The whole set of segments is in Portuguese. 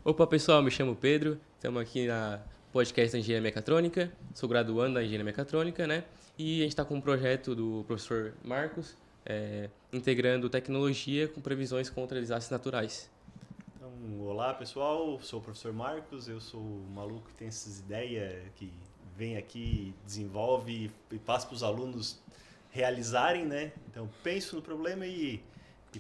Opa, pessoal, me chamo Pedro, estamos aqui na podcast da Engenharia Mecatrônica, sou graduando da Engenharia Mecatrônica, né? E a gente está com um projeto do professor Marcos, integrando tecnologia com previsões contra desastres naturais. Então, olá pessoal, sou o professor Marcos, eu sou o maluco que tem essas ideias, que vem aqui, desenvolve e passa para os alunos realizarem, né? Então, penso no problema e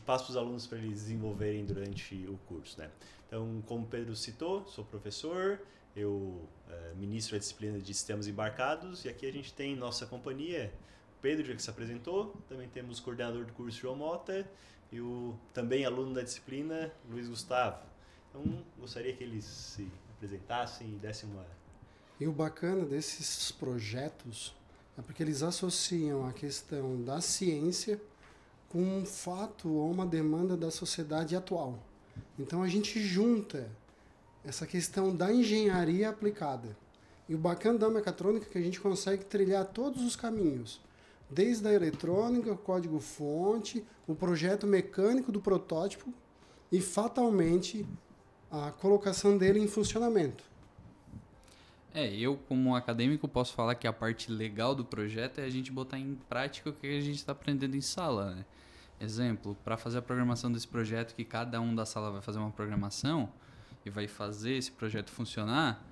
passo para os alunos para eles desenvolverem durante o curso, né? Então, como o Pedro citou, sou professor, eu ministro a disciplina de sistemas embarcados e aqui a gente tem nossa companhia, o Pedro já que se apresentou, também temos o coordenador do curso João Mota e o também aluno da disciplina, Luiz Gustavo. Então, gostaria que eles se apresentassem e dessem uma... E o bacana desses projetos é porque eles associam a questão da ciência com um fato ou uma demanda da sociedade atual. Então a gente junta essa questão da engenharia aplicada. E o bacana da mecatrônica é que a gente consegue trilhar todos os caminhos, desde a eletrônica, o código-fonte, o projeto mecânico do protótipo e fatalmente a colocação dele em funcionamento. Eu como acadêmico posso falar que a parte legal do projeto é a gente botar em prática o que a gente está aprendendo em sala, né? Exemplo, para fazer a programação desse projeto, que cada um da sala vai fazer uma programação e vai fazer esse projeto funcionar,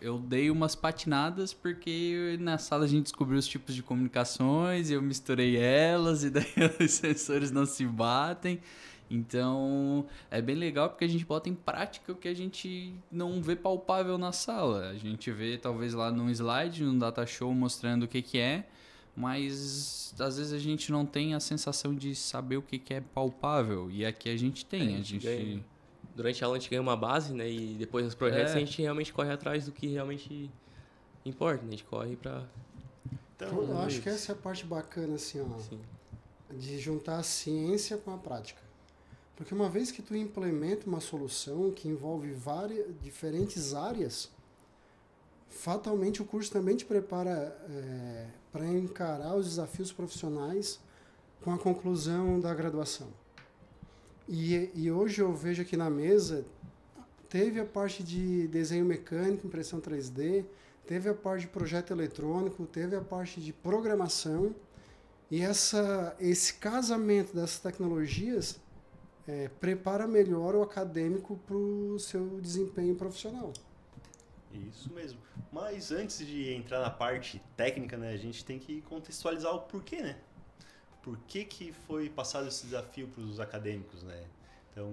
eu dei umas patinadas porque na sala a gente descobriu os tipos de comunicações, eu misturei elas e daí os sensores não se batem. Então, é bem legal porque a gente bota em prática o que a gente não vê palpável na sala. A gente vê talvez lá num slide, num data show mostrando o que é, mas às vezes a gente não tem a sensação de saber o que é palpável. E aqui a gente tem. Durante a aula a gente ganha uma base, né? E depois nos projetos a gente realmente corre atrás do que realmente importa, né? A gente corre pra... Então, eu acho que essa é a parte bacana, assim, ó, Sim. de juntar a ciência com a prática. Porque uma vez que tu implementa uma solução que envolve várias diferentes áreas, fatalmente o curso também te prepara para encarar os desafios profissionais com a conclusão da graduação. E hoje eu vejo aqui na mesa, teve a parte de desenho mecânico, impressão 3D, teve a parte de projeto eletrônico, teve a parte de programação, e esse casamento dessas tecnologias prepara melhor o acadêmico para o seu desempenho profissional. Isso mesmo. Mas antes de entrar na parte técnica, né, a gente tem que contextualizar o porquê, né? Por que foi passado esse desafio para os acadêmicos, né? Então,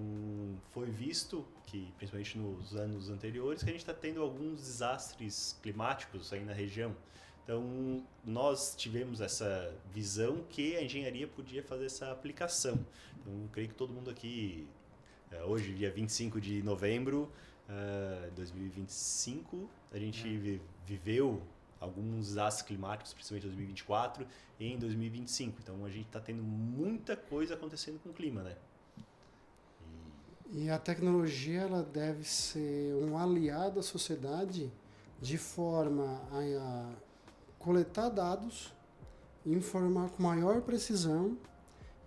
foi visto que, principalmente nos anos anteriores, que a gente está tendo alguns desastres climáticos aí na região. Então, nós tivemos essa visão que a engenharia podia fazer essa aplicação. Então, creio que todo mundo aqui, hoje, dia 25 de novembro de 2025, a gente viveu alguns desastres climáticos, principalmente em 2024 e em 2025. Então, a gente está tendo muita coisa acontecendo com o clima, né? E a tecnologia ela deve ser um aliado à sociedade de forma a coletar dados, informar com maior precisão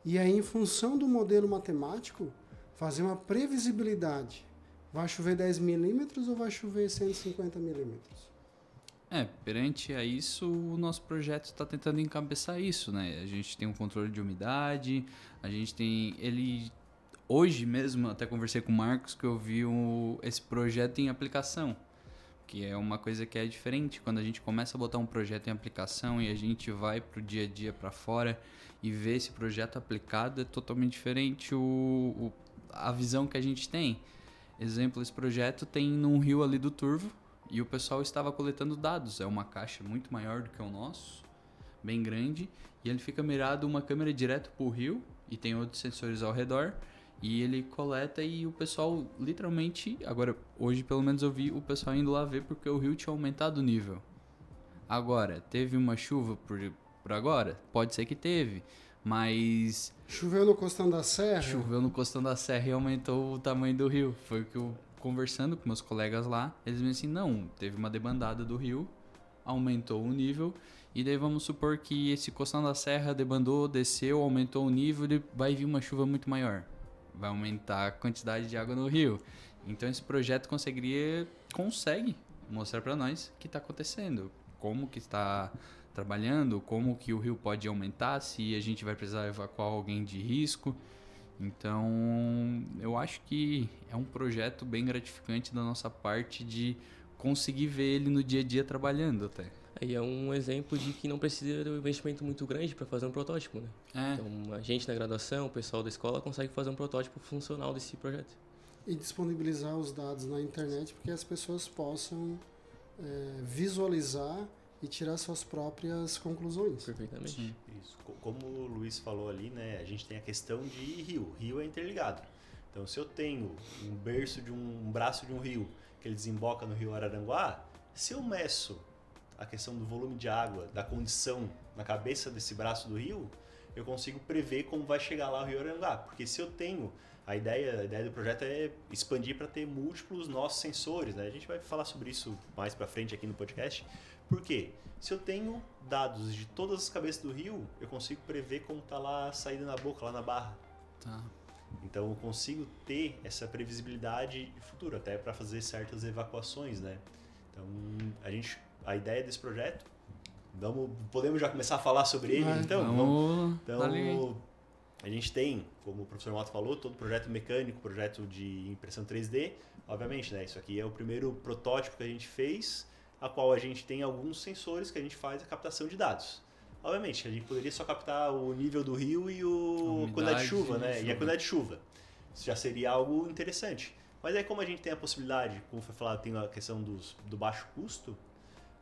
e aí, em função do modelo matemático, fazer uma previsibilidade. Vai chover 10 milímetros ou vai chover 150 milímetros? Perante a isso, o nosso projeto está tentando encabeçar isso, né? A gente tem um controle de umidade, a gente tem... Hoje mesmo, até conversei com o Marcos, que eu vi esse projeto em aplicação, que é uma coisa que é diferente. Quando a gente começa a botar um projeto em aplicação e a gente vai para o dia a dia, para fora, e vê esse projeto aplicado, é totalmente diferente a visão que a gente tem. Exemplo, esse projeto tem num rio ali do Turvo, e o pessoal estava coletando dados. É uma caixa muito maior do que o nosso, bem grande, e ele fica mirado uma câmera direto para o rio, e tem outros sensores ao redor, e ele coleta e o pessoal literalmente, agora hoje pelo menos eu vi o pessoal indo lá ver porque o rio tinha aumentado o nível. Agora, teve uma chuva por agora? Pode ser que teve, mas... Choveu no Costão da Serra? Choveu no Costão da Serra e aumentou o tamanho do rio. Foi o que eu, conversando com meus colegas lá, eles me disseram assim, não, teve uma debandada do rio, aumentou o nível, e daí vamos supor que esse Costão da Serra debandou, desceu, aumentou o nível e vai vir uma chuva muito maior. Vai aumentar a quantidade de água no rio. Então esse projeto consegue mostrar para nós o que está acontecendo, como que está trabalhando, como que o rio pode aumentar, se a gente vai precisar evacuar alguém de risco. Então, eu acho que é um projeto bem gratificante da nossa parte de conseguir ver ele no dia a dia trabalhando até. Aí é um exemplo de que não precisa de um investimento muito grande para fazer um protótipo, né? Então, a gente na graduação, o pessoal da escola consegue fazer um protótipo funcional desse projeto. E disponibilizar os dados na internet para que as pessoas possam visualizar e tirar suas próprias conclusões. Perfeitamente. Sim. Isso. Como o Luiz falou ali, né, a gente tem a questão de rio. Rio é interligado. Então, se eu tenho um berço de um braço de um rio que ele desemboca no rio Araranguá, se eu meço a questão do volume de água, da condição na cabeça desse braço do rio, eu consigo prever como vai chegar lá o rio Araranguá. Porque se eu tenho... A ideia do projeto é expandir para ter múltiplos nossos sensores, né? A gente vai falar sobre isso mais para frente aqui no podcast. Por quê? Se eu tenho dados de todas as cabeças do rio, eu consigo prever como está lá a saída na boca, lá na barra. Tá. Então eu consigo ter essa previsibilidade de futuro, até para fazer certas evacuações, né? Então a ideia desse projeto, podemos já começar a falar sobre ele, então? Então, a gente tem, como o professor Mota falou, todo projeto mecânico, projeto de impressão 3D, obviamente, né? Isso aqui é o primeiro protótipo que a gente fez, a qual a gente tem alguns sensores que a gente faz a captação de dados. Obviamente, a gente poderia só captar o nível do rio e a quantidade de chuva, né? E a quantidade de chuva. Isso já seria algo interessante. Mas aí, como a gente tem a possibilidade, como foi falado, tem a questão do baixo custo,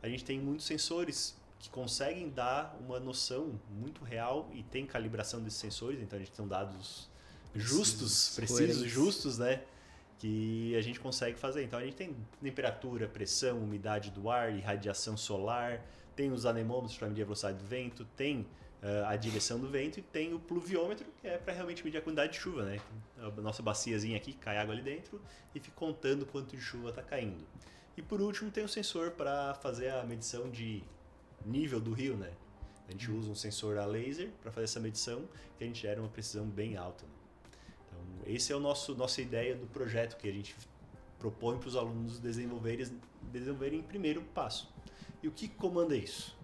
a gente tem muitos sensores que conseguem dar uma noção muito real e tem calibração desses sensores, então a gente tem dados precisos, justos, né? Que a gente consegue fazer. Então a gente tem temperatura, pressão, umidade do ar, irradiação solar, tem os anemômetros para medir a velocidade do vento, tem a direção do vento e tem o pluviômetro, que é para realmente medir a quantidade de chuva, né? A nossa baciazinha aqui, cai água ali dentro e fica contando quanto de chuva está caindo. E por último tem o sensor para fazer a medição de nível do rio, né? A gente usa um sensor a laser para fazer essa medição, que a gente gera uma precisão bem alta, né? Então, esse é o nossa ideia do projeto que a gente propõe para os alunos desenvolverem em primeiro passo. E o que comanda isso?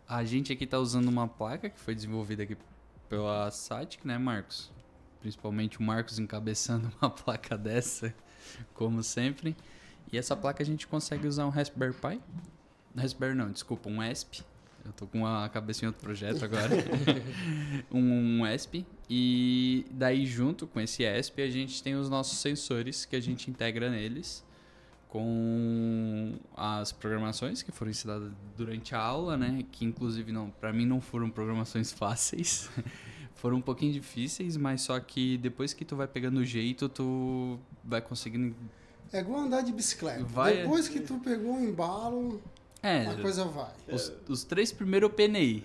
A gente aqui está usando uma placa que foi desenvolvida aqui pela SATIC, né, Marcos? Principalmente o Marcos encabeçando uma placa dessa, como sempre. E essa placa a gente consegue usar um Raspberry Pi. Raspberry não, desculpa, um ESP. Eu tô com a cabeça em outro projeto agora. um ESP. E daí junto com esse ESP a gente tem os nossos sensores que a gente integra neles com as programações que foram ensinadas durante a aula, né? Que inclusive para mim não foram programações fáceis. Foram um pouquinho difíceis, mas só que depois que tu vai pegando o jeito, tu vai conseguindo... É igual andar de bicicleta. Depois que tu pegou o embalo... a coisa vai. Os 3 primeiros eu penei.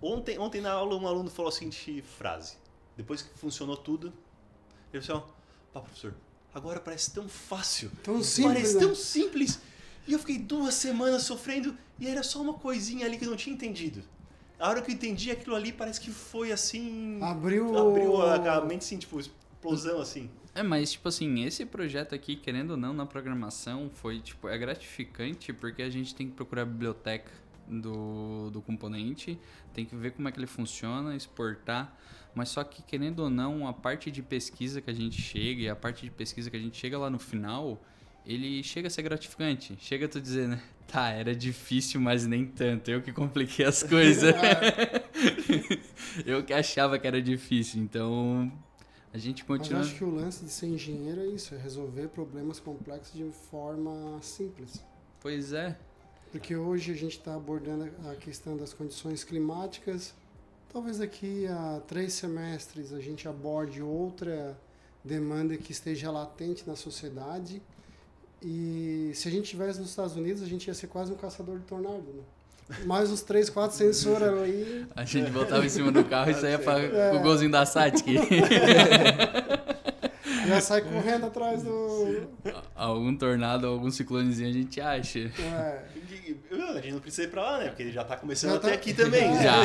Ontem na aula um aluno falou a seguinte frase. Depois que funcionou tudo, ele falou assim, professor, agora parece tão fácil. Tão simples. Parece tão simples. E eu fiquei 2 semanas sofrendo e era só uma coisinha ali que eu não tinha entendido. A hora que eu entendi aquilo ali parece que foi assim... Abriu a mente assim, tipo, explosão assim. Mas, tipo assim, esse projeto aqui, querendo ou não, na programação, foi, tipo, é gratificante porque a gente tem que procurar a biblioteca do componente, tem que ver como é que ele funciona, exportar, mas só que, querendo ou não, a parte de pesquisa que a gente chega e a parte de pesquisa que a gente chega lá no final, ele chega a ser gratificante. Chega a tu dizer, né? Tá, era difícil, mas nem tanto. Eu que compliquei as coisas. Eu que achava que era difícil, então... A gente continua... Mas acho que o lance de ser engenheiro é isso, é resolver problemas complexos de forma simples. Pois é. Porque hoje a gente está abordando a questão das condições climáticas. Talvez daqui a 3 semestres a gente aborde outra demanda que esteja latente na sociedade. E se a gente estivesse nos Estados Unidos, a gente ia ser quase um caçador de tornado, né? Mais uns 3, 4 sensores ali. A gente voltava em cima do carro e saía para o golzinho da SATIC. Já sai correndo atrás do... Algum tornado, algum ciclonezinho a gente acha. A gente não precisa ir para lá, né? Porque ele já está começando até aqui também. Já.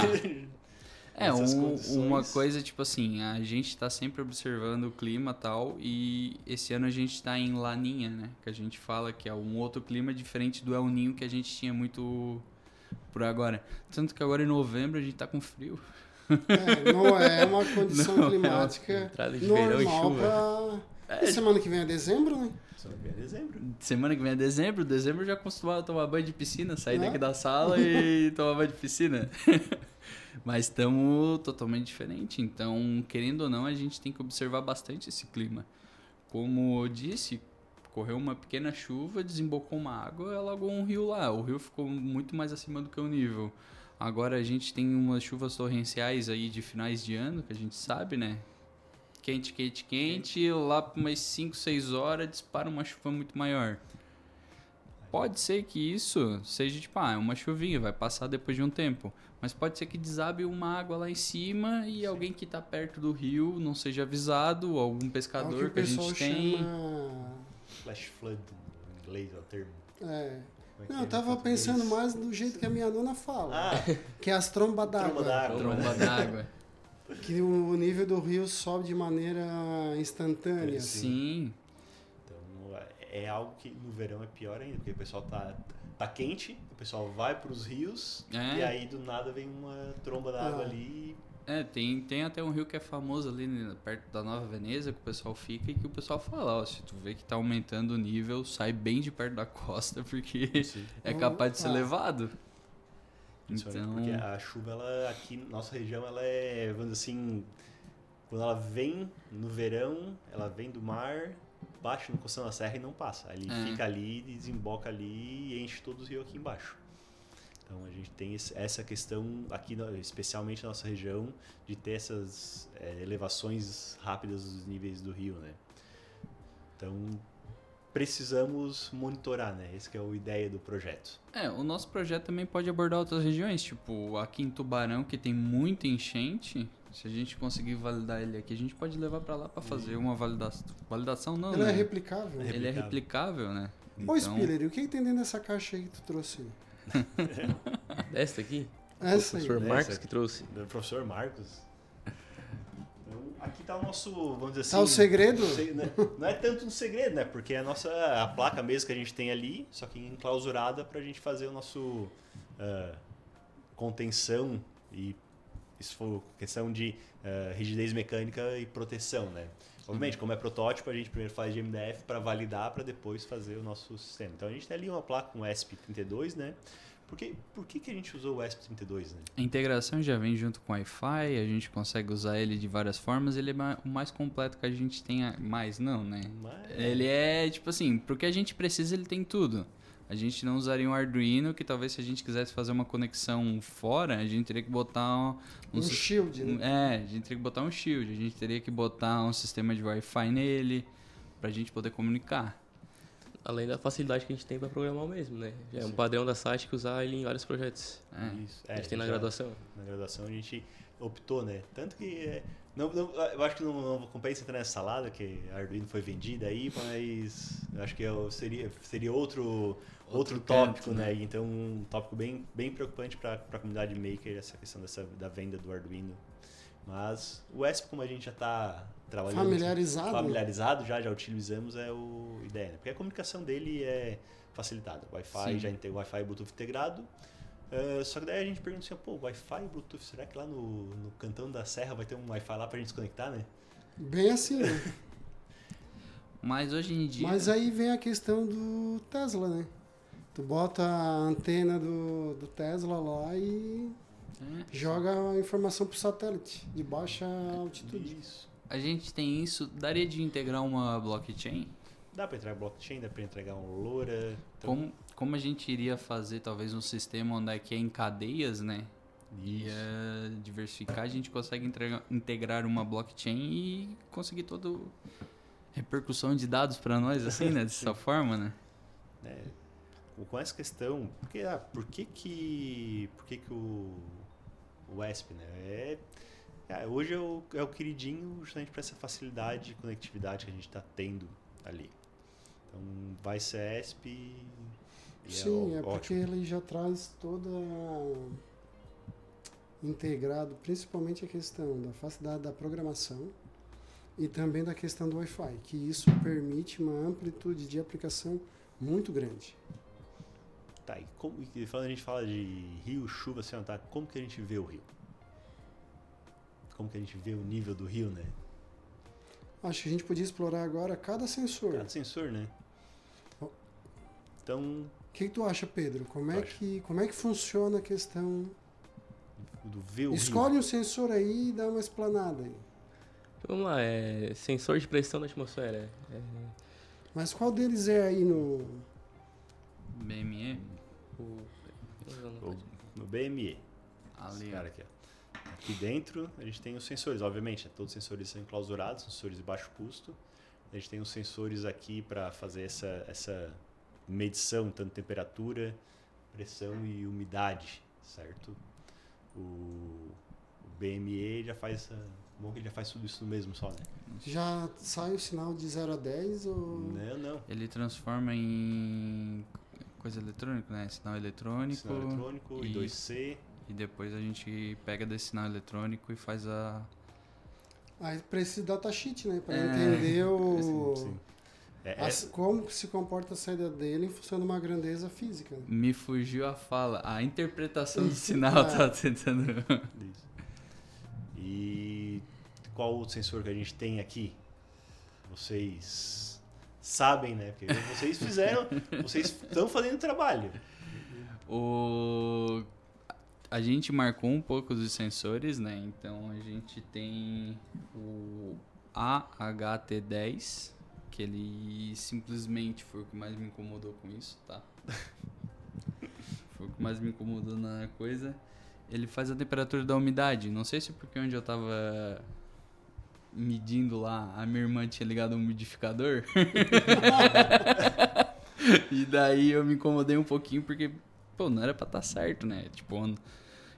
Essas condições. Uma coisa, tipo assim, a gente tá sempre observando o clima e tal, e esse ano a gente tá em Laninha, né? Que a gente fala que é um outro clima diferente do El Ninho que a gente tinha muito por agora. Tanto que agora em novembro a gente tá com frio. Não é uma condição Não, climática entrada de verão e normal chuva. pra... Semana que vem é dezembro, né? Só que é dezembro. Semana que vem é dezembro eu já acostumado a tomar banho de piscina, sair Né? daqui da sala e tomar banho de piscina. Mas estamos totalmente diferente, então, querendo ou não, a gente tem que observar bastante esse clima. Como eu disse, correu uma pequena chuva, desembocou uma água, alagou um rio lá. O rio ficou muito mais acima do que o nível. Agora a gente tem umas chuvas torrenciais aí de finais de ano, que a gente sabe, né? Quente, quente, quente, lá por umas 5, 6 horas dispara uma chuva muito maior. Pode ser que isso seja tipo, é uma chuvinha, vai passar depois de um tempo. Mas pode ser que desabe uma água lá em cima e alguém que está perto do rio não seja avisado, ou algum É o que pescador o que a pessoal gente tem. chama... Flash flood, em inglês é o termo. É. Como é que Não, é eu em tava português? pensando mais do jeito que a minha nona fala. Ah, Que é as trombas tromba d'água. d'água. Tromba d'água. Que o nível do rio sobe de maneira instantânea. Sim. Então é algo que no verão é pior ainda, porque o pessoal tá quente, o pessoal vai pros rios É. e aí do nada vem uma tromba d'água ali. Tem até um rio que é famoso ali perto da Nova Veneza, que o pessoal fica e que o pessoal fala, ó, se tu vê que tá aumentando o nível, sai bem de perto da costa, porque é capaz de ser levado. Principalmente Então, porque a chuva, ela, aqui na nossa região, ela é, vamos dizer assim, quando ela vem no verão, ela vem do mar, baixa no Coção da Serra e não passa. Ali fica ali, desemboca ali e enche todos os rios aqui embaixo. Então a gente tem essa questão aqui, especialmente na nossa região, de ter essas elevações rápidas dos níveis do rio, né? Então precisamos monitorar, né? Essa que é a ideia do projeto. o nosso projeto também pode abordar outras regiões, tipo aqui em Tubarão, que tem muita enchente. Se a gente conseguir validar ele aqui, a gente pode levar para lá para fazer uma validação. Validação não, Ele né? é replicável. Ele é replicável, né? Ô, Spiller, e o que tem dentro dessa caixa aí que tu trouxe? Essa aqui? Essa aí. O professor Essa Marcos aqui. que trouxe. Do professor Marcos. Então, aqui tá o nosso, vamos dizer assim... Tá o segredo? Não é tanto um segredo, né? Porque é a placa mesmo que a gente tem ali, só que enclausurada pra gente fazer o nosso contenção e isso for questão de rigidez mecânica e proteção, né? Obviamente, como é protótipo, a gente primeiro faz de MDF para validar, para depois fazer o nosso sistema. Então a gente tem ali uma placa com ESP32, né? Por que a gente usou o ESP32, né? A integração já vem junto com o Wi-Fi, a gente consegue usar ele de várias formas, ele é o mais completo que a gente tem, mais não, né? Ele é, tipo assim, pro que a gente precisa ele tem tudo. A gente não usaria um Arduino, que talvez se a gente quisesse fazer uma conexão fora, a gente teria que botar um shield, né? A gente teria que botar um shield, a gente teria que botar um sistema de Wi-Fi nele, pra gente poder comunicar. Além da facilidade que a gente tem para programar o mesmo, né? Já é um padrão da SATIC usar ele em vários projetos. Isso. A gente tem na graduação. Na graduação a gente optou, né? Tanto que... eu acho que não compensa entrar nessa salada, que a Arduino foi vendida aí, mas eu acho que seria outro tópico, canto, né? Então, um tópico bem preocupante para a comunidade maker, essa questão da venda do Arduino. Mas o ESP, como a gente já está trabalhando... Familiarizado, já utilizamos, é o ideia, né? Porque a comunicação dele é facilitada. Wi-Fi, já tem Wi-Fi e Bluetooth integrado. Só que daí a gente pergunta assim, pô, Wi-Fi e Bluetooth, será que lá no Cantão da Serra vai ter um Wi-Fi lá pra gente se conectar, né? Bem assim, né? Mas hoje em dia... Mas aí vem a questão do Tesla, né? Tu bota a antena do Tesla lá e joga a informação pro satélite de baixa altitude. Isso. A gente tem isso, daria de integrar uma blockchain? Dá para entregar blockchain, dá para entregar um LoRa. Então... Como a gente iria fazer talvez um sistema onde é em cadeias, né? Ia diversificar, a gente consegue integrar uma blockchain e conseguir toda repercussão de dados para nós, assim, né? Dessa forma, né? Com essa questão, por que o ESP, né? Hoje é o queridinho justamente para essa facilidade de conectividade que a gente está tendo ali. Então vai ser ESP. Sim, porque ele já traz toda integrado principalmente a questão da facilidade da programação e também da questão do Wi-Fi, que isso permite uma amplitude de aplicação muito grande. Tá, e quando a gente fala de rio, chuva, assim, tá, como que a gente vê o rio? Como que a gente vê o nível do rio, né? Acho que a gente podia explorar agora cada sensor. Cada sensor, né? Então, O que tu acha, Pedro? Como é que funciona a questão? do ver o Escolhe rio. um sensor aí e dá uma explanada aí. Vamos lá, sensor de pressão da atmosfera. Mas qual deles é aí no... BME, No BME. ali, Esse ó. cara aqui, ó. Aqui dentro a gente tem os sensores, obviamente, todos os sensores são enclausurados, sensores de baixo custo. A gente tem os sensores aqui para fazer essa medição, tanto temperatura, pressão e umidade, certo? O BME já faz bom que ele já faz tudo isso no mesmo só, né? Já sai o sinal de 0 a 10 ou... Não. Ele transforma em coisa eletrônica, né? Sinal eletrônico. Sinal eletrônico e 2C. E depois a gente pega desse sinal eletrônico e faz a... Aí precisa de datasheet, né? Para É. entender o... Sim. como se comporta a saída dele em função de uma grandeza física. Né? Me fugiu a fala. A interpretação do sinal eu tava tentando... Isso. E qual outro sensor que a gente tem aqui? Vocês sabem, né? Porque vocês fizeram, vocês estão fazendo trabalho. A gente marcou um pouco dos sensores, né? Então a gente tem o AHT10, que ele simplesmente foi o que mais me incomodou com isso, tá? Foi o que mais me incomodou na coisa. Ele faz a temperatura da umidade. Não sei se porque onde eu tava medindo lá, a minha irmã tinha ligado um umidificador. E daí eu me incomodei um pouquinho porque, pô, não era pra estar certo, né? Tipo,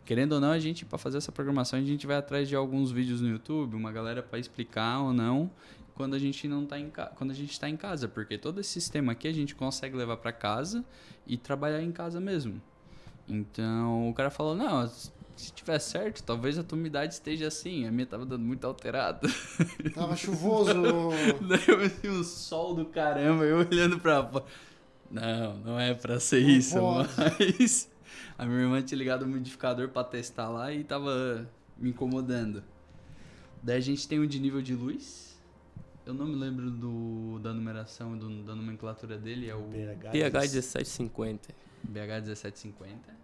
querendo ou não, a gente, pra fazer essa programação, a gente vai atrás de alguns vídeos no YouTube, uma galera pra explicar ou não, quando a gente não tá quando a gente tá em casa, porque todo esse sistema aqui a gente consegue levar pra casa e trabalhar em casa mesmo. Então, o cara falou: "Não, se tiver certo, talvez a tua umidade esteja assim, a minha tava dando muito alterado". Tava chuvoso. Daí eu vi um sol do caramba, eu olhando pra... Não é pra ser Não isso, pode. mas... A minha irmã tinha ligado o umidificador pra testar lá e tava me incomodando. Daí a gente tem um de nível de luz. Eu não me lembro da numeração, da nomenclatura dele, é o pH 1750. BH 1750.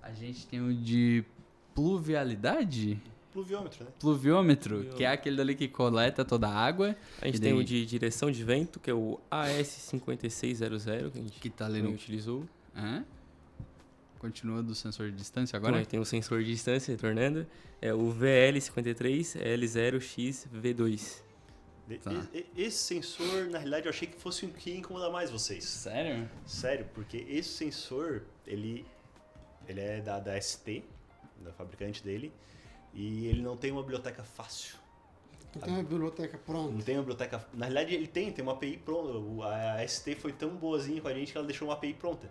A gente tem o de pluvialidade? Pluviômetro, né? Pluviômetro, que é aquele dali que coleta toda a água. A gente E tem daí- o de direção de vento, que é o AS5600, que a gente Que tá ali também no... utilizou. Hã? Continua do sensor de distância Agora agora? tem o sensor de distância retornando, é o VL53L0XV2. Tá. Esse sensor, na realidade, eu achei que fosse o que ia incomodar mais vocês. Sério? Sério, porque esse sensor, ele é da ST, da fabricante dele, e ele não tem uma biblioteca fácil. Não tem uma biblioteca pronta. Não tem uma biblioteca... Na realidade, ele tem uma API pronta. A ST foi tão boazinha com a gente que ela deixou uma API pronta.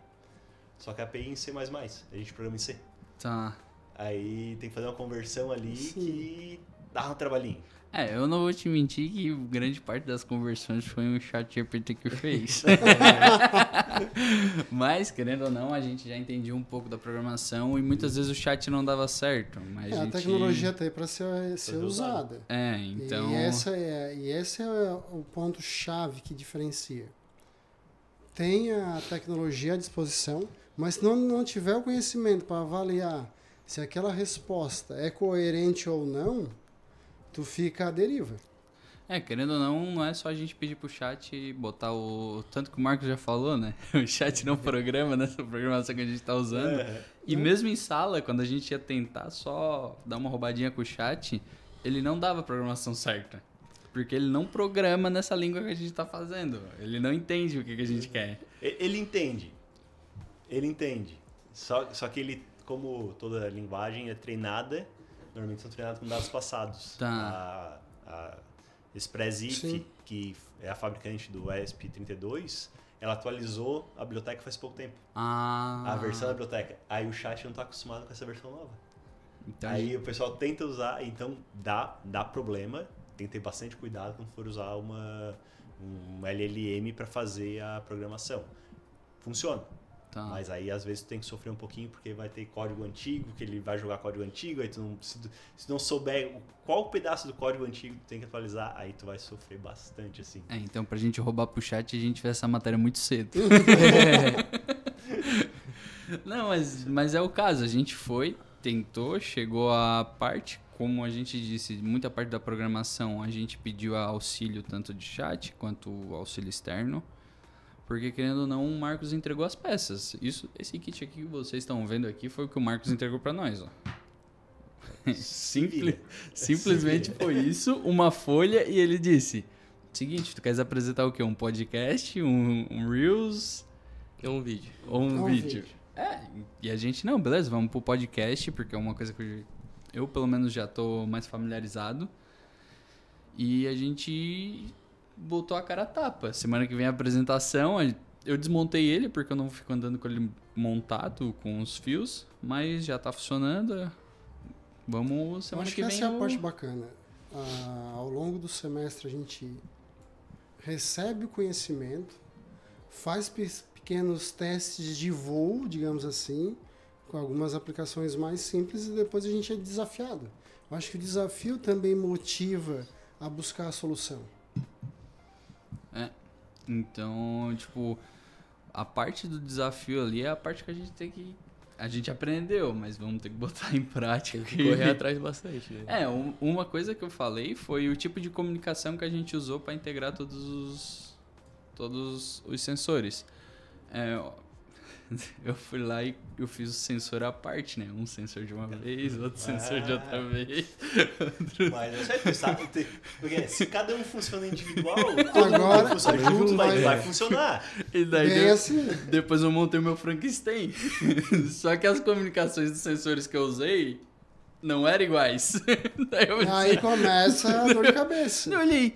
Só que a API em C++, a gente programa em C. Tá. Aí tem que fazer uma conversão ali Sim. que dá um trabalhinho. Eu não vou te mentir que grande parte das conversões foi o ChatGPT que fez. Mas, querendo ou não, a gente já entendia um pouco da programação e muitas vezes o chat não dava certo. Mas A tecnologia tá aí para ser ser usada. então... E esse é o ponto-chave que diferencia. Tem a tecnologia à disposição, mas se não tiver o conhecimento para avaliar se aquela resposta é coerente ou não, tu fica à deriva. Querendo ou não, não é só a gente pedir pro chat botar o... Tanto que o Marcos já falou, né? O chat não programa nessa programação que a gente tá usando. E mesmo em sala, quando a gente ia tentar só dar uma roubadinha com o chat, ele não dava a programação certa. Porque ele não programa nessa língua que a gente tá fazendo. Ele não entende o que a gente quer. Ele entende. Ele entende. Só que ele, como toda linguagem é treinada, normalmente são treinados com dados passados. Tá. A ExpressIF, Sim. que é a fabricante do ESP32, ela atualizou a biblioteca faz pouco tempo. Ah. A versão da biblioteca. Aí o chat não está acostumado com essa versão nova. Então, Aí o pessoal tenta usar, então dá problema. Tem que ter bastante cuidado quando for usar um LLM para fazer a programação. Funciona. tá. Mas aí às vezes tu tem que sofrer um pouquinho porque vai ter código antigo, que ele vai jogar código antigo, aí tu não, se não souber qual pedaço do código antigo tu tem que atualizar, aí tu vai sofrer bastante, assim. Então pra gente roubar pro chat, a gente vê essa matéria muito cedo. Não, mas é o caso. A gente foi, tentou, chegou a parte, como a gente disse, muita parte da programação a gente pediu auxílio tanto de chat quanto auxílio externo. Porque, querendo ou não, o Marcos entregou as peças. Esse kit aqui que vocês estão vendo aqui foi o que o Marcos entregou pra nós, ó. Simplesmente foi isso, uma folha, e ele disse: seguinte, tu queres apresentar o quê? Um podcast, um Reels É um vídeo. ou um É um vídeo? vídeo. E a gente, não, beleza, vamos pro podcast, porque é uma coisa que eu pelo menos já tô mais familiarizado. E a gente botou a cara a tapa. Semana que vem a apresentação, eu desmontei ele, porque eu não fico andando com ele montado, com os fios, mas já tá funcionando. Vamos Eu semana acho que que vem. essa é a parte bacana. Ao longo do semestre a gente recebe o conhecimento, faz pequenos testes de voo, digamos assim, com algumas aplicações mais simples, e depois a gente é desafiado. Eu acho que o desafio também motiva a buscar a solução. Então, tipo, a parte do desafio ali é a parte que a gente tem que... A gente aprendeu, mas vamos ter que botar em prática. Tem que correr atrás bastante, né? Uma coisa que eu falei foi o tipo de comunicação que a gente usou para integrar todos os sensores. Eu fui lá e eu fiz o sensor à parte, né? Um sensor de uma vez, outro sensor de outra vez. Mas é certo, sabe? Porque se cada um funciona individual, Agora, funciona junto, vai funcionar. E daí Bem assim. depois eu montei o meu Frankenstein. Só que as comunicações dos sensores que eu usei não eram iguais. Daí eu Aí começa a dor de cabeça. eu olhei,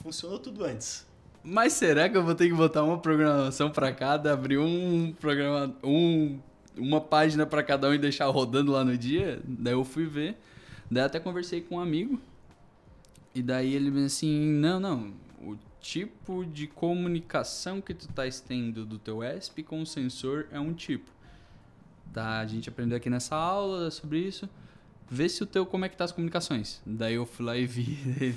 Funcionou tudo antes. mas será que eu vou ter que botar uma programação para cada, abrir uma página para cada um e deixar rodando lá no dia? Daí eu fui ver. Daí até conversei com um amigo. E daí ele me disse assim, não, o tipo de comunicação que tu tá tendo do teu ESP com o sensor é um tipo. Tá, a gente aprendeu aqui nessa aula sobre isso. Vê se o teu, como é que tá as comunicações. Daí eu fui lá e vi...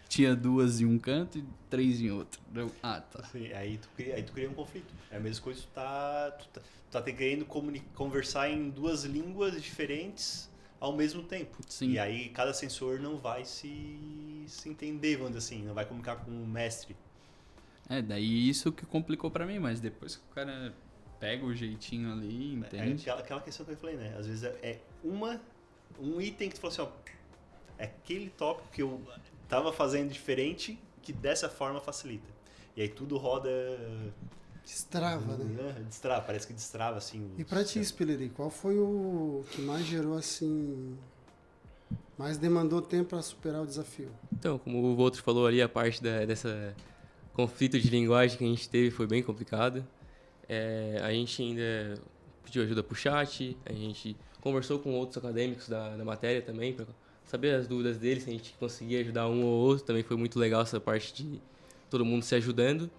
Tinha 2 em um canto e 3 em outro. Tá. Assim, aí tu cria um conflito. É a mesma coisa que tu tá querendo conversar em duas línguas diferentes ao mesmo tempo. Sim. E aí cada sensor não vai se entender, vamos dizer assim, não vai comunicar com o mestre. Daí isso que complicou pra mim, mas depois que o cara pega o jeitinho ali, entende? É aquela questão que eu falei, né? Às vezes é um item que tu falou assim, ó, é aquele tópico que eu tava fazendo diferente, que dessa forma facilita. E aí tudo roda... Destrava, né? Destrava, parece que destrava, assim. E pra ti, Spillery, qual foi o que mais gerou, assim... mais demandou tempo para superar o desafio? Então, como o Voltro falou ali, a parte dessa conflito de linguagem que a gente teve foi bem complicado. A gente ainda pediu ajuda pro chat, a gente conversou com outros acadêmicos da matéria também, para saber as dúvidas deles, se a gente conseguia ajudar um ou outro. Também foi muito legal essa parte de todo mundo se ajudando.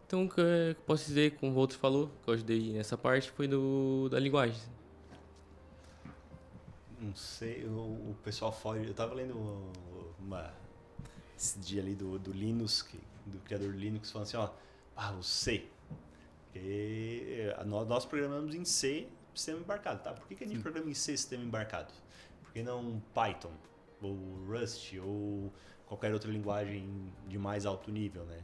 Então, o que eu posso dizer, como o Voltro falou, que eu ajudei nessa parte, foi da linguagem. Não sei, o pessoal fora... Eu tava lendo esse dia ali do Linux, do criador do Linux, falando assim, ó, o C. Porque nós programamos em C, sistema embarcado, tá? Por que a gente programa em C, sistema embarcado? Por que não Python, ou Rust, ou qualquer outra linguagem de mais alto nível, né?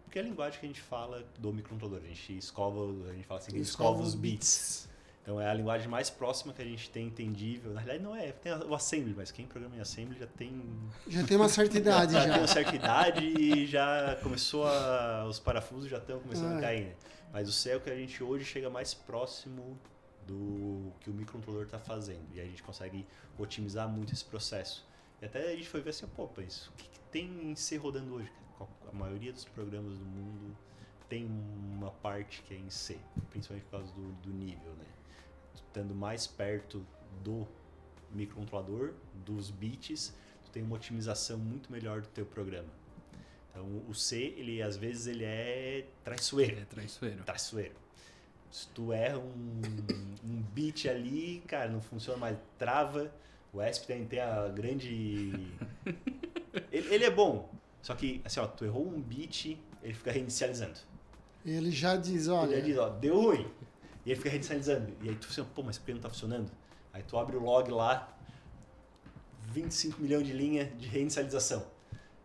Porque é a linguagem que a gente fala do microcontrolador. A gente fala assim, escova os bits. Então é a linguagem mais próxima que a gente tem entendível. Na realidade não é, tem o Assembly, mas quem programa em Assembly já tem uma certa idade já. tem uma certa idade e já começou os parafusos já estão começando a cair, né? Mas o C é o que a gente hoje chega mais próximo do que o microcontrolador está fazendo. E a gente consegue otimizar muito esse processo. E até a gente foi ver assim, mas o que tem em C rodando hoje? A maioria dos programas do mundo tem uma parte que é em C, principalmente por causa do nível, né? estando mais perto do microcontrolador, dos bits, tu tem uma otimização muito melhor do teu programa. Então, o C, às vezes, ele é traiçoeiro. É traiçoeiro. Traiçoeiro. Se tu erra um bit ali, cara, não funciona mais, trava. O ESP tem a grande... ele é bom, só que, assim, ó, tu errou um bit, ele fica reinicializando. Ele já diz, olha... Ele já diz, ó, deu ruim. E ele fica reinicializando. E aí tu fica, pô, mas por que não tá funcionando? Aí tu abre o log lá, 25 milhões de linha de reinicialização.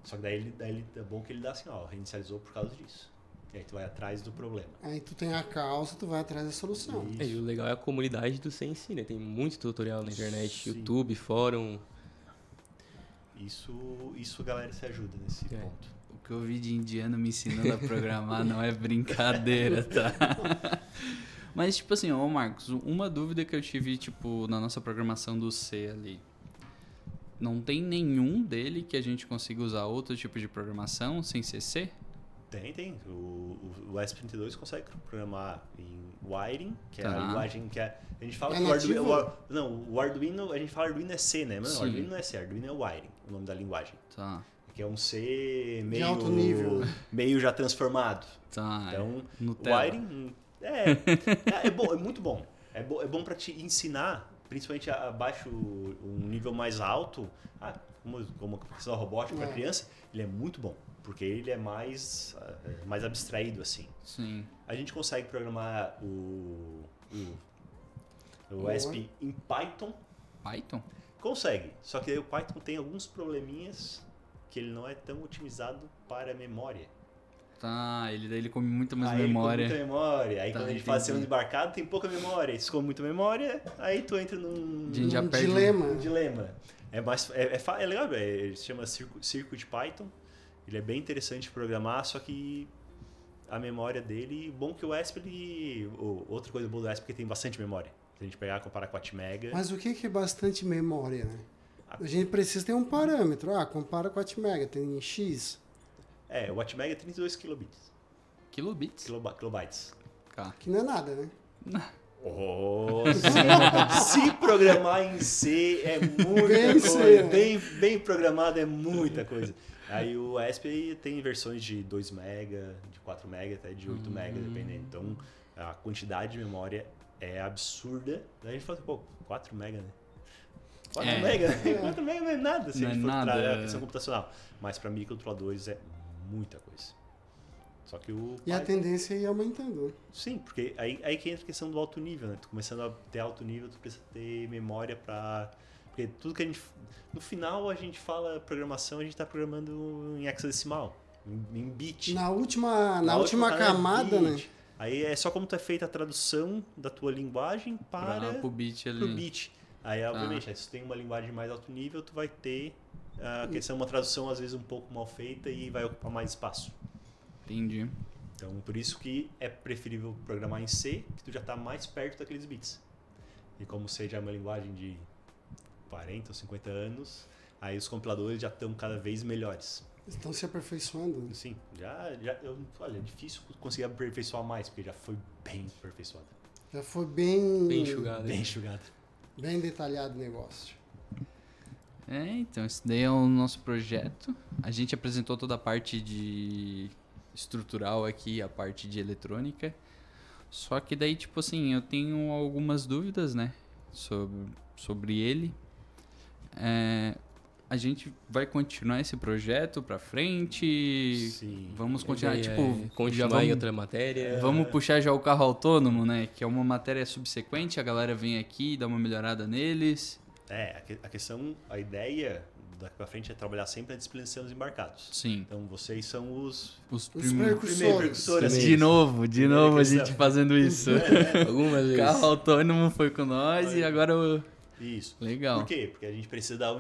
Só que daí é bom que ele dá assim, ó, reinicializou por causa disso. E aí tu vai atrás do problema. Aí tu tem a causa, tu vai atrás da solução. E o legal é a comunidade do CNC, né? Tem muito tutorial na internet, Sim. YouTube, fórum. Isso a galera se ajuda nesse ponto. O que eu vi de indiano me ensinando a programar não é brincadeira, tá? Mas, tipo assim, ô Marcos, uma dúvida que eu tive, tipo, na nossa programação do C ali. Não tem nenhum dele que a gente consiga usar outro tipo de programação sem ser C? Tem. O ESP32 consegue programar em wiring, que é Tá. a linguagem que é... A gente fala É que nativo? o Arduino, a gente fala Arduino é C, né? Mas não, Sim. Arduino não é C, Arduino é wiring, o nome da linguagem. Tá, Que é um C meio... alto nível. Meio já transformado. tá. Então, Nutella. wiring é bom, é muito bom. É bom para te ensinar, principalmente abaixo, um nível mais alto, como a questão da robótica para criança, ele é muito bom, porque ele é mais abstraído assim. Sim. A gente consegue programar o ESP em Python, Python? consegue, só que aí o Python tem alguns probleminhas que ele não é tão otimizado para a memória. Tá, ele come muito mais Aí memória. Ele come muita memória. Aí Tá, quando a gente faz entendi. segundo embarcado, tem pouca memória. E se come muita memória, aí tu entra num A gente já perde dilema. dilema. É legal, ele se chama Circuit Python. Ele é bem interessante de programar, só que a memória dele... Bom que o ESP, outra coisa boa do ESP é que tem bastante memória. Se a gente pegar e comparar com a Atmega... Mas o que é bastante memória, né? A gente precisa ter um parâmetro. Compara com a Atmega, tem X. o Atmega é 32 kilobits. Kilobits? Kilobytes. Tá. Que não é nada, né? Se programar em C é muita Bem coisa. C, né? Bem programado é muita coisa. Aí o ESP tem versões de 2 MB, de 4 MB, até de 8 MB, dependendo. Então, a quantidade de memória é absurda. Daí a gente fala, 4 MB, né? 4 MB? 4 MB não é nada se Não a gente é for nada, trazer é. a questão computacional. Mas para microcontroladores é muita coisa. Só que o E a Python- tendência é ir aumentando. Sim, porque aí que entra a questão do alto nível, né? Tu começando a ter alto nível, tu precisa ter memória pra... Porque tudo que a gente... No final, a gente fala programação, a gente tá programando em hexadecimal, em bit. Na última camada, né? bit. Aí é só como tu é feita a tradução da tua linguagem para Pro bit ali. pro bit. Aí, obviamente, se tu tem uma linguagem mais alto nível, tu vai ter a questão, uma tradução às vezes um pouco mal feita e vai ocupar mais espaço. Entendi. Então, por isso que é preferível programar em C, que tu já está mais perto daqueles bits. E como C já é uma linguagem de 40 ou 50 anos, aí os compiladores já estão cada vez melhores. Estão se aperfeiçoando. Sim, olha, é difícil conseguir aperfeiçoar mais, porque já foi bem aperfeiçoado. Já foi bem enxugado. Bem enxugado. bem detalhado o negócio. Então, esse daí é o nosso projeto. A gente apresentou toda a parte de estrutural aqui, a parte de eletrônica. Só que daí, tipo assim, eu tenho algumas dúvidas, né, sobre ele. A gente vai continuar esse projeto pra frente? Sim. Vamos continuar, Ideia tipo, é já continuar vamos, em outra matéria. vamos puxar já o carro autônomo, né? Que é uma matéria subsequente, a galera vem aqui e dá uma melhorada neles. A questão, a ideia daqui pra frente é trabalhar sempre na disciplina de sistemas embarcados. Sim. Então, vocês são os Os primeiros precursores. De novo a Primeira gente questão. fazendo isso. Algumas vezes. Carro autônomo foi com nós e agora o... Isso. Legal. Por quê? Porque a gente precisa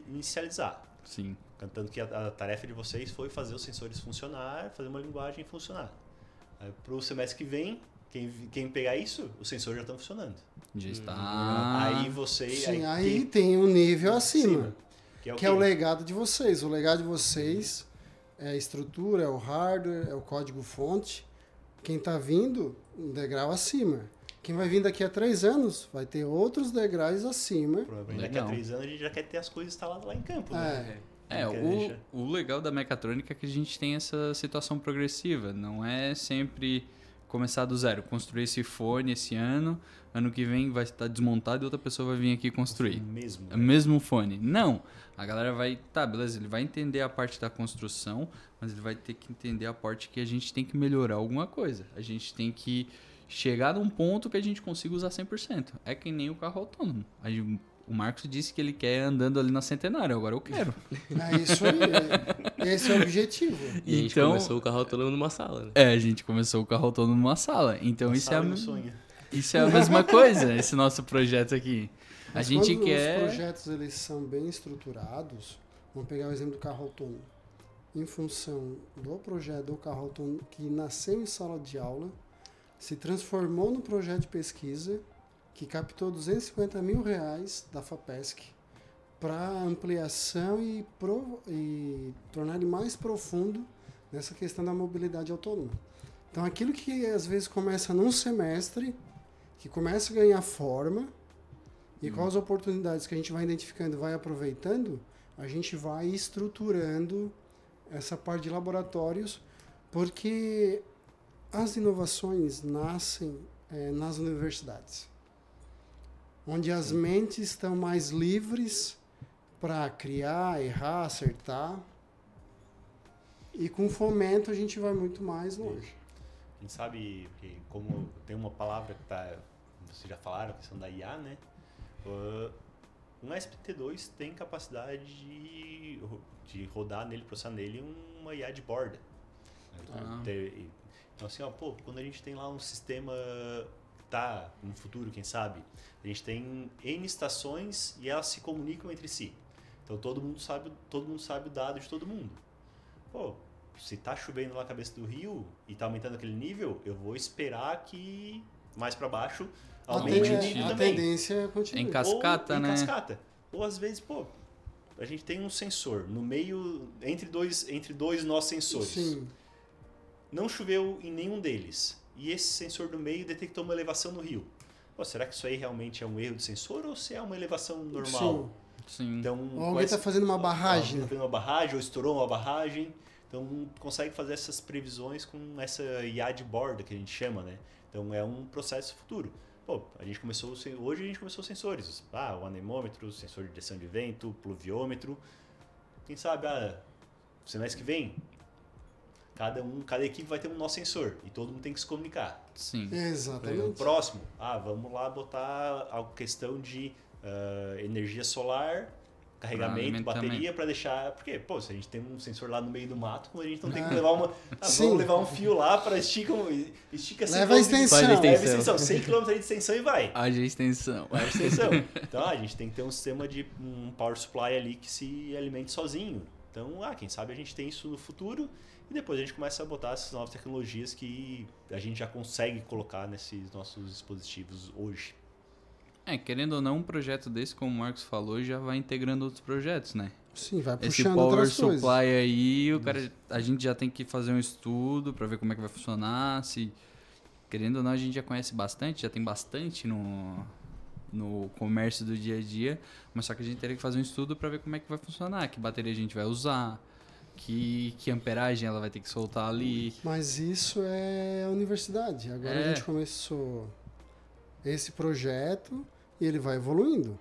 inicializar. Sim. Tanto que a tarefa de vocês foi fazer os sensores funcionar, fazer uma linguagem funcionar. Para o semestre que vem, quem pegar isso, os sensores já estão funcionando. Já está. Aí vocês... Sim, aí tem um nível acima, que é o que é o quê? legado de vocês. O legado de vocês é a estrutura, é o hardware, é o código-fonte. Quem está vindo, um degrau acima. Quem vai vir daqui a 3 anos vai ter outros degraus acima. Provavelmente daqui a 3 anos a gente já quer ter as coisas instaladas lá em campo, né? O legal da mecatrônica é que a gente tem essa situação progressiva. Não é sempre começar do zero, construir esse fone esse ano que vem vai estar desmontado e outra pessoa vai vir aqui construir. O mesmo fone. Não. A galera vai... Tá, beleza, ele vai entender a parte da construção, mas ele vai ter que entender a parte que a gente tem que melhorar alguma coisa. A gente tem que chegar num ponto que a gente consiga usar 100%. É que nem o carro autônomo. O Marcos disse que ele quer andando ali na Centenário, agora eu quero. É isso aí, esse é o objetivo. E a gente começou o carro autônomo numa sala, né? A gente começou o carro autônomo numa sala. Então isso é a mesma coisa, esse nosso projeto aqui. Mas a gente quando quer... os projetos eles são bem estruturados, vamos pegar o exemplo do carro autônomo. Em função do projeto do carro autônomo que nasceu em sala de aula, se transformou no projeto de pesquisa que captou R$250 mil da FAPESC para ampliação e tornar ele mais profundo nessa questão da mobilidade autônoma. Então, aquilo que às vezes começa num semestre, que começa a ganhar forma, e com as oportunidades que a gente vai identificando e vai aproveitando, a gente vai estruturando essa parte de laboratórios, porque as inovações nascem nas universidades, onde as mentes estão mais livres para criar, errar, acertar. E com fomento a gente vai muito mais longe. A gente sabe que, como tem uma palavra que vocês já falaram, a questão da IA, né? Um SPT2 tem capacidade de rodar nele, processar nele uma IA de borda. Então assim, quando a gente tem lá um sistema no futuro, quem sabe, a gente tem N estações e elas se comunicam entre si. Então todo mundo sabe o dado de todo mundo. Se tá chovendo lá na cabeça do rio e tá aumentando aquele nível, eu vou esperar que mais para baixo aumente o nível também. A tendência continua. Em cascata, né? Em cascata. Ou às vezes, a gente tem um sensor no meio, entre dois nossos sensores. Sim. Não choveu em nenhum deles. E esse sensor do meio detectou uma elevação no rio. Será que isso aí realmente é um erro de sensor ou se é uma elevação normal? Sim. Então, ou alguém está fazendo uma barragem. Está fazendo uma barragem ou estourou uma barragem. Então, consegue fazer essas previsões com essa IA de borda que a gente chama, né? Então, é um processo futuro. Hoje a gente começou sensores. O anemômetro, sensor de direção de vento, pluviômetro. Quem sabe, semestre que vem, cada equipe vai ter um nosso sensor e todo mundo tem que se comunicar. Sim. Exatamente. O próximo, vamos lá botar a questão de energia solar, carregamento, bateria, para deixar... Porque, se a gente tem um sensor lá no meio do mato, a gente não tem que levar vamos levar um fio lá para estica 100 leva a extensão. Leva a extensão, 100 km de extensão e vai. Haja extensão. Então, a gente tem que ter um sistema de um power supply ali que se alimente sozinho. Então, quem sabe a gente tem isso no futuro e depois a gente começa a botar essas novas tecnologias que a gente já consegue colocar nesses nossos dispositivos hoje. Querendo ou não, um projeto desse, como o Marcos falou, já vai integrando outros projetos, né? Sim, vai puxando esse power outras supply coisas. aí, a gente já tem que fazer um estudo para ver como é que vai funcionar. Querendo ou não, a gente já conhece bastante, já tem bastante no comércio do dia a dia, mas só que a gente teria que fazer um estudo para ver como é que vai funcionar, que bateria a gente vai usar, que amperagem ela vai ter que soltar ali. Mas isso é a universidade. Agora a gente começou esse projeto e ele vai evoluindo.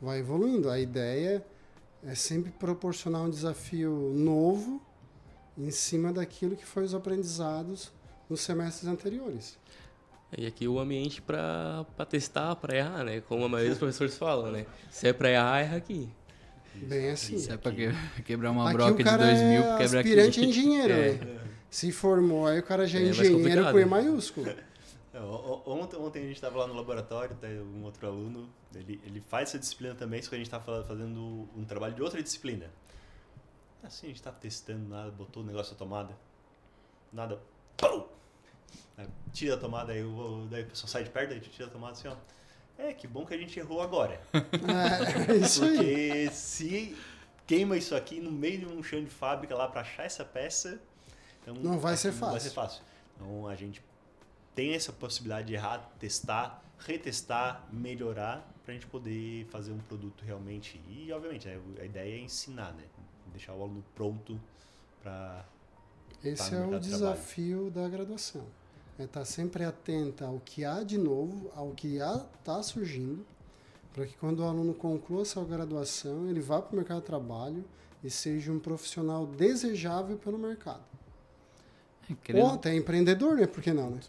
Vai evoluindo. A ideia é sempre proporcionar um desafio novo em cima daquilo que foi os aprendizados nos semestres anteriores. E aqui o ambiente para testar, para errar, né? Como a maioria dos professores falam, né? Se é para errar, erra aqui. Bem assim. Se é para quebrar uma aqui broca de 2.000, quebra aqui. Aspirante a engenheiro, né? Se formou, aí o cara já é engenheiro com E maiúsculo. Ontem a gente estava lá no laboratório, um outro aluno, ele faz essa disciplina também, só que a gente estava fazendo um trabalho de outra disciplina. Assim, a gente estava testando nada, botou o negócio na tomada, nada, pum! Tira a tomada, daí o pessoal sai de perto, daí tira a tomada assim, que bom que a gente errou agora. Isso porque aí. se queima isso aqui no meio de um chão de fábrica lá para achar essa peça, então não vai ser fácil. Não vai ser fácil. Então a gente tem essa possibilidade de errar, testar, retestar, melhorar, para a gente poder fazer um produto realmente. E, obviamente, a ideia é ensinar, né? Deixar o aluno pronto para... Esse é o desafio da graduação. É estar sempre atento ao que há de novo, ao que está surgindo, para que quando o aluno conclua essa graduação, ele vá para o mercado de trabalho e seja um profissional desejável pelo mercado. Ou até empreendedor, né? Por que não, né?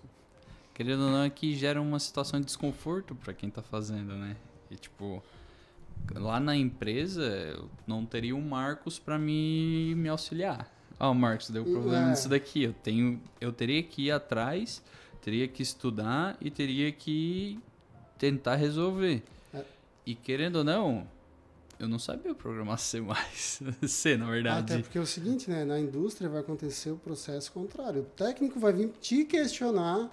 Querendo ou não, é que gera uma situação de desconforto para quem está fazendo, né? E, tipo, lá na empresa, eu não teria um Marcos para me auxiliar. O Marcos, deu problema nisso daqui. Eu teria que ir atrás, teria que estudar e teria que tentar resolver. E querendo ou não, eu não sabia programar C+. C, na verdade. Até porque é o seguinte, né? Na indústria vai acontecer o processo contrário. O técnico vai vir te questionar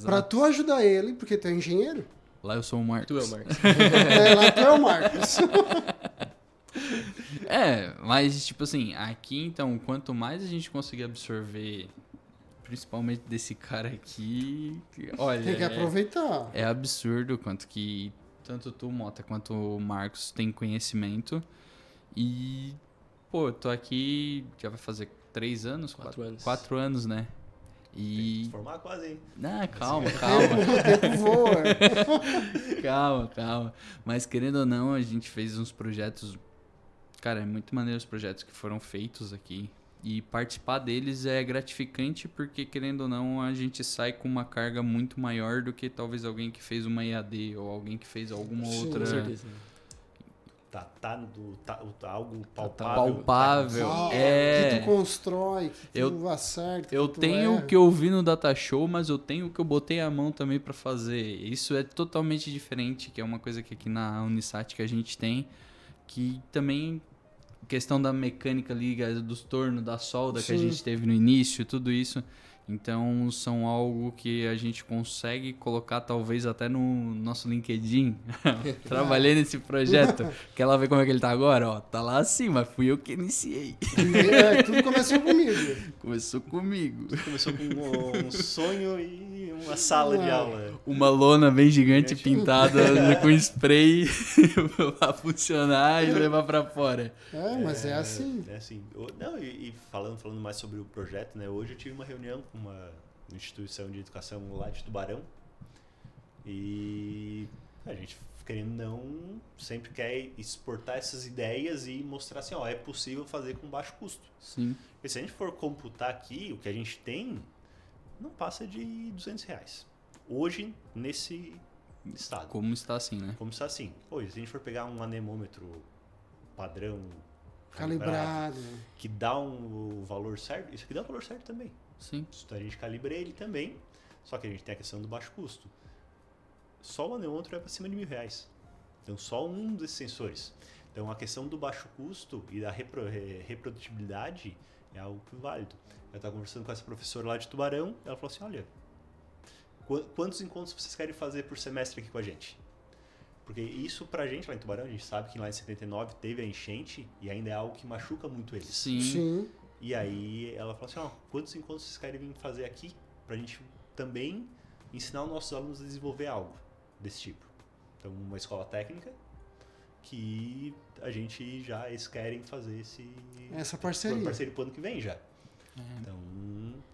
para tu ajudar ele, porque tu é engenheiro. Lá eu sou o Marcos. Tu é o Marcos. Lá tu é o Marcos. Mas tipo assim, aqui então, quanto mais a gente conseguir absorver, principalmente desse cara aqui, olha... Tem que aproveitar. É absurdo o quanto que tanto tu, Mota, quanto o Marcos tem conhecimento. E, pô, eu tô aqui, já vai fazer 3 anos? 4 anos. 4 anos, né? Tem que E... se formar quase, hein? Não, calma. O tempo voa. Calma. Mas querendo ou não, a gente fez uns projetos... Cara, é muito maneiro os projetos que foram feitos aqui. E participar deles é gratificante porque, querendo ou não, a gente sai com uma carga muito maior do que talvez alguém que fez uma EAD ou alguém que fez alguma outra... Com certeza. Algo palpável. Palpável. Que tu constrói, que Eu- tu acerta. Eu que tu tenho erra. o que eu vi no Data Show, mas eu tenho o que eu botei a mão também pra fazer. Isso é totalmente diferente, que é uma coisa que aqui na Unisat que a gente tem, que também questão da mecânica ali, dos tornos, da solda que a Sim. gente teve no início, tudo isso. Então, são algo que a gente consegue colocar talvez até no nosso LinkedIn. Trabalhei nesse projeto. Quer lá ver como é que ele tá agora? Ó, tá lá acima, fui eu que iniciei. Tudo começou comigo. Começou comigo. Começou com um sonho e uma sala de aula. Uma lona bem gigante pintada com spray pra funcionar e levar pra fora. Mas é assim. É assim. Não, e falando mais sobre o projeto, né? Hoje eu tive uma reunião com uma instituição de educação lá de Tubarão e a gente, querendo ou não, sempre quer exportar essas ideias e mostrar assim, ó, é possível fazer com baixo custo. Sim. Porque se a gente for computar aqui, o que a gente tem não passa de R$200. Hoje, nesse estado. Como está assim, né? Como está assim. Hoje, se a gente for pegar um anemômetro padrão, Calibrado. que dá o valor certo, isso aqui dá o valor certo também. Sim. A gente calibra ele também, só que a gente tem a questão do baixo custo. Só o anemômetro é para cima de R$1.000. Então, só um desses sensores. Então, a questão do baixo custo e da reprodutibilidade é algo válido. Eu estava conversando com essa professora lá de Tubarão, ela falou assim, olha, quantos encontros vocês querem fazer por semestre aqui com a gente? Porque isso pra gente lá em Tubarão, a gente sabe que lá em 79 teve a enchente e ainda é algo que machuca muito eles. Sim. E aí ela falou assim, ó, quantos encontros vocês querem vir fazer aqui pra gente também ensinar os nossos alunos a desenvolver algo desse tipo. Então, uma escola técnica que eles querem fazer Essa parceria. parceria pro ano que vem já. Então,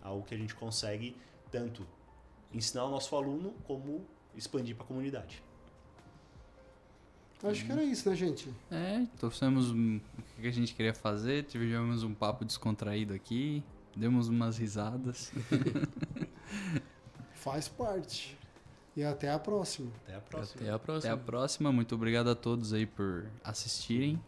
algo que a gente consegue tanto ensinar o nosso aluno como expandir para a comunidade. Acho que era isso, né, gente? Trouxemos o que a gente queria fazer, tivemos um papo descontraído aqui, demos umas risadas. Faz parte. E até a próxima. Até a próxima. Até a próxima. Até a próxima, muito obrigado a todos aí por assistirem,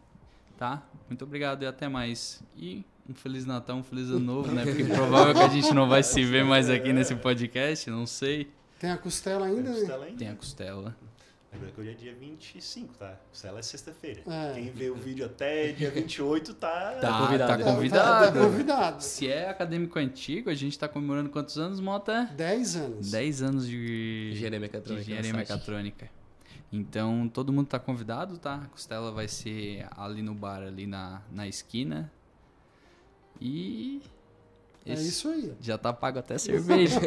tá? Muito obrigado e até mais. E um Feliz Natal, um Feliz Ano Novo, né? Porque provável que a gente não vai se ver mais aqui nesse podcast, não sei. Tem a costela ainda, né? Costela ainda. Tem a costela. Lembrando que hoje é dia 25, tá? Costela é sexta-feira. É. Quem vê o vídeo até dia 28 tá... Tá convidado. convidado. Tá convidado. Se é acadêmico antigo, a gente tá comemorando quantos anos, Mota? 10 anos. 10 anos de Engenharia mecatrônica. engenharia no site. mecatrônica. Então, todo mundo tá convidado, tá? A costela vai ser ali no bar, ali na esquina. E... É isso aí. Já tá pago até cerveja.